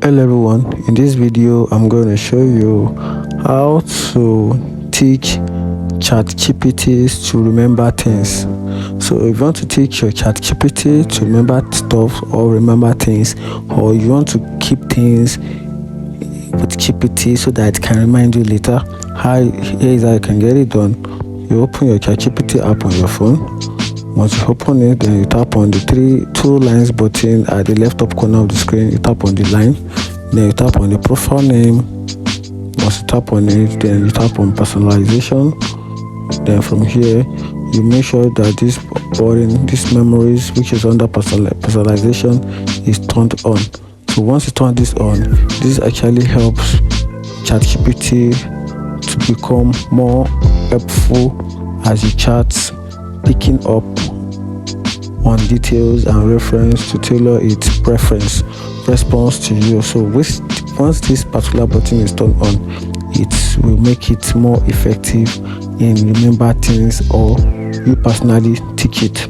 Hello everyone, in this video I'm going to show you how to teach ChatGPT to remember things. So if you want to teach your ChatGPT to remember stuff or remember things, or you want to keep things with GPT so that it can remind you later, here is how you can get it done. You open your ChatGPT app on your phone. Once you open it, then you tap on the two lines button at the left top corner of the screen. You tap on the line, then you tap on the profile name. Once you tap on it, then you tap on personalization. Then from here, you make sure that this memories, which is under personalization, is turned on. So once you turn this on, this actually helps ChatGPT to become more helpful as you chat, picking up on details and reference to tailor its response to you. So once this particular button is turned on, it will make it more effective in remember things, or you personally teach it.